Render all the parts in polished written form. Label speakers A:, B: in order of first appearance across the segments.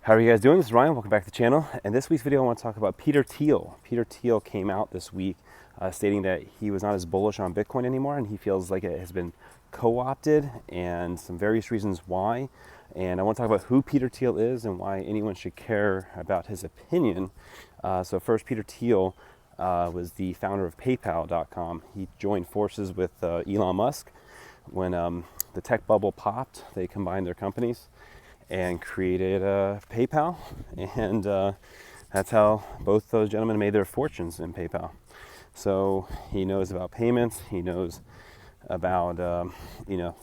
A: How are you guys doing? This is Ryan. Welcome back to the channel. In this week's video, I want to talk about Peter Thiel. Peter Thiel came out this week stating that he was not as bullish on Bitcoin anymore, and he feels like it has been co-opted, and some various reasons why. And I want to talk about who Peter Thiel is and why anyone should care about his opinion. So first, Peter Thiel was the founder of PayPal.com. He joined forces with Elon Musk when the tech bubble popped. They combined their companies and created PayPal, and that's how both those gentlemen made their fortunes in PayPal. So he knows about payments, he knows about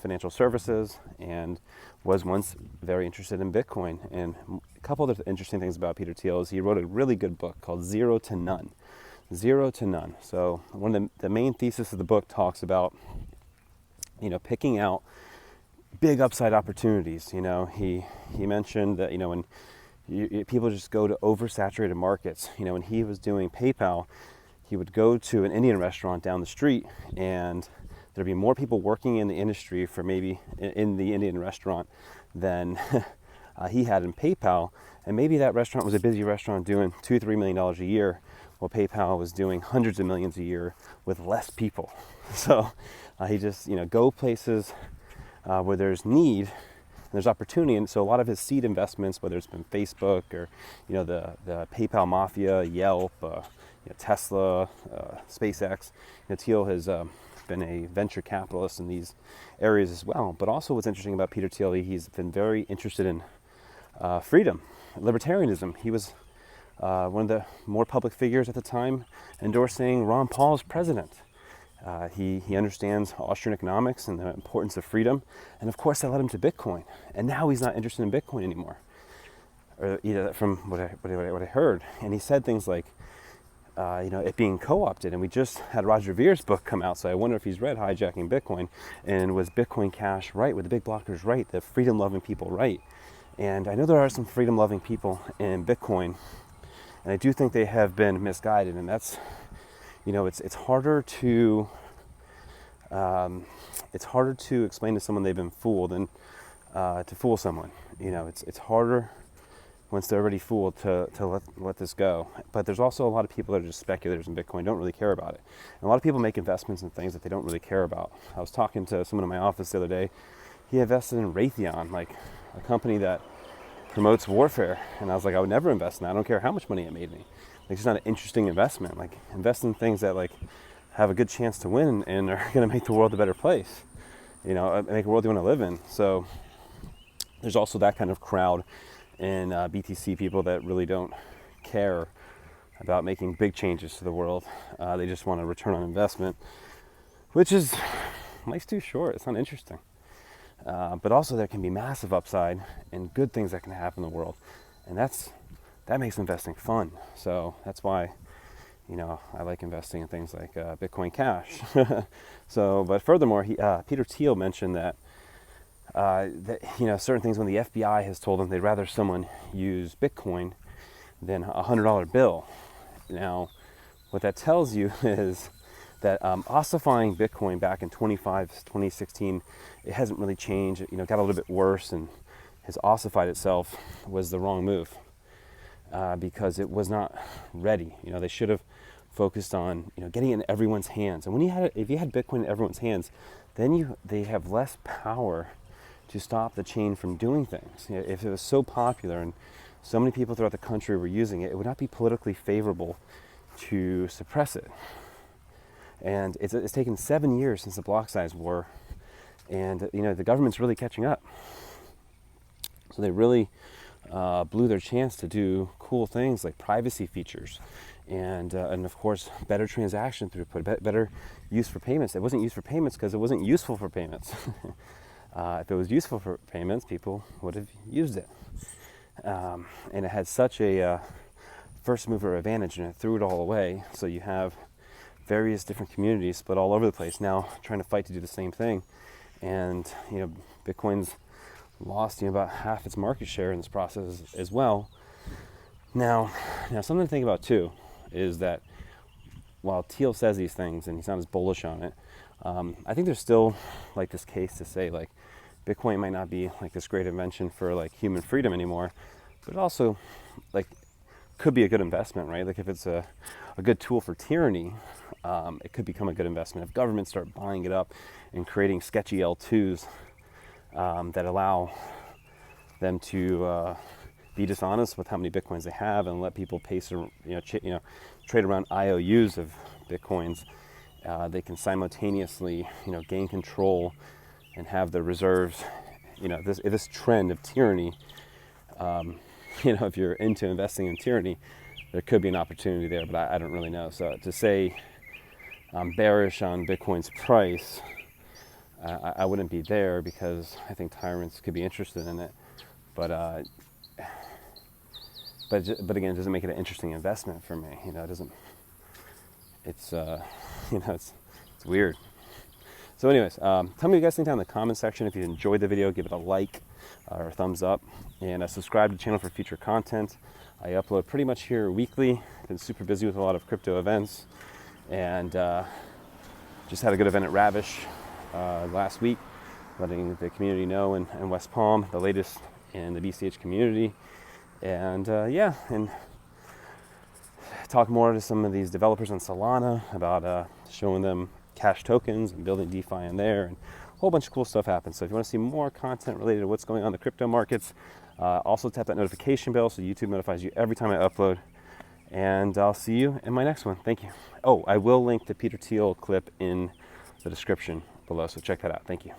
A: financial services, and was once very interested in Bitcoin. And a couple of interesting things about Peter Thiel is he wrote a really good book called Zero to None. Zero to None. So one of the main thesis of the book talks about picking out big upside opportunities. He mentioned that when people just go to oversaturated markets. When he was doing PayPal, he would go to an Indian restaurant down the street, and there'd be more people working in the industry for maybe in the Indian restaurant than he had in PayPal. And maybe that restaurant was a busy restaurant doing $2-3 million a year, while PayPal was doing hundreds of millions a year with less people. So he just go places where there's need and there's opportunity. And so a lot of his seed investments, whether it's been Facebook or the PayPal mafia, Yelp, Tesla, SpaceX, Thiel has been a venture capitalist in these areas as well. But also what's interesting about Peter Thiel, he's been very interested in freedom, libertarianism. He was one of the more public figures at the time endorsing Ron Paul as president. He understands Austrian economics and the importance of freedom, and of course that led him to Bitcoin. And now he's not interested in Bitcoin anymore, or from what I heard. And he said things like, it being co-opted. And we just had Roger Vere's book come out, so I wonder if he's read Hijacking Bitcoin, and was bitcoincash right? Were the big blockers right? The freedom-loving people right? And I know there are some freedom-loving people in Bitcoin, and I do think they have been misguided, and that's it's harder to explain to someone they've been fooled than to fool someone. It's harder once they're already fooled to let this go. But there's also a lot of people that are just speculators in Bitcoin, don't really care about it. And a lot of people make investments in things that they don't really care about. I was talking to someone in my office the other day. He invested in Raytheon, like a company that promotes warfare, and I was like, I would never invest in that. I don't care how much money it made me. It's just not an interesting investment. Like, invest in things that have a good chance to win and are going to make the world a better place. Make a world you want to live in. So there's also that kind of crowd in BTC people that really don't care about making big changes to the world. They just want a return on investment, which is life's too short. It's not interesting. But also there can be massive upside and good things that can happen in the world, and that makes investing fun. So that's why I like investing in things like Bitcoin Cash. But furthermore, Peter Thiel mentioned that certain things, when the FBI has told them they'd rather someone use Bitcoin than a $100 bill. Now, what that tells you is that ossifying Bitcoin back in 2016, it hasn't really changed. It got a little bit worse, and has ossified itself was the wrong move because it was not ready. They should have focused on getting it in everyone's hands. And if you had Bitcoin in everyone's hands, then they have less power to stop the chain from doing things. If it was so popular and so many people throughout the country were using it, it would not be politically favorable to suppress it. And it's taken 7 years since the block size war, and the government's really catching up. So they really blew their chance to do cool things like privacy features, and of course better transaction throughput, better use for payments. It wasn't used for payments because it wasn't useful for payments. If it was useful for payments, people would have used it. And it had such a first mover advantage, and it threw it all away. So you have various different communities split all over the place now trying to fight to do the same thing. And Bitcoin's lost about half its market share in this process as well. Now something to think about too is that while Thiel says these things and he's not as bullish on it, I think there's still like this case to say like Bitcoin might not be like this great invention for like human freedom anymore, but also like could be a good investment, right? Like if it's a good tool for tyranny, it could become a good investment. If governments start buying it up and creating sketchy L2s that allow them to be dishonest with how many bitcoins they have and let people pay some, trade around IOUs of bitcoins, they can simultaneously, gain control and have the reserves. This trend of tyranny. If you're into investing in tyranny, there could be an opportunity there, but I don't really know. So to say I'm bearish on Bitcoin's price, I wouldn't be there because I think tyrants could be interested in it. But again, it doesn't make it an interesting investment for me. It doesn't. It's it's weird. So anyways, tell me what you guys think down in the comment section. If you enjoyed the video, give it a like or a thumbs up, and subscribe to the channel for future content. I upload pretty much here weekly. Been super busy with a lot of crypto events, and just had a good event at Ravish last week, letting the community know in West Palm the latest in the BCH community, and and talk more to some of these developers on Solana about showing them cash tokens and building DeFi in there, and a whole bunch of cool stuff happens. So if you want to see more content related to what's going on in the crypto markets, also tap that notification bell so YouTube notifies you every time I upload. And I'll see you in my next one. Thank you. Oh, I will link the Peter Thiel clip in the description below, so check that out. Thank you.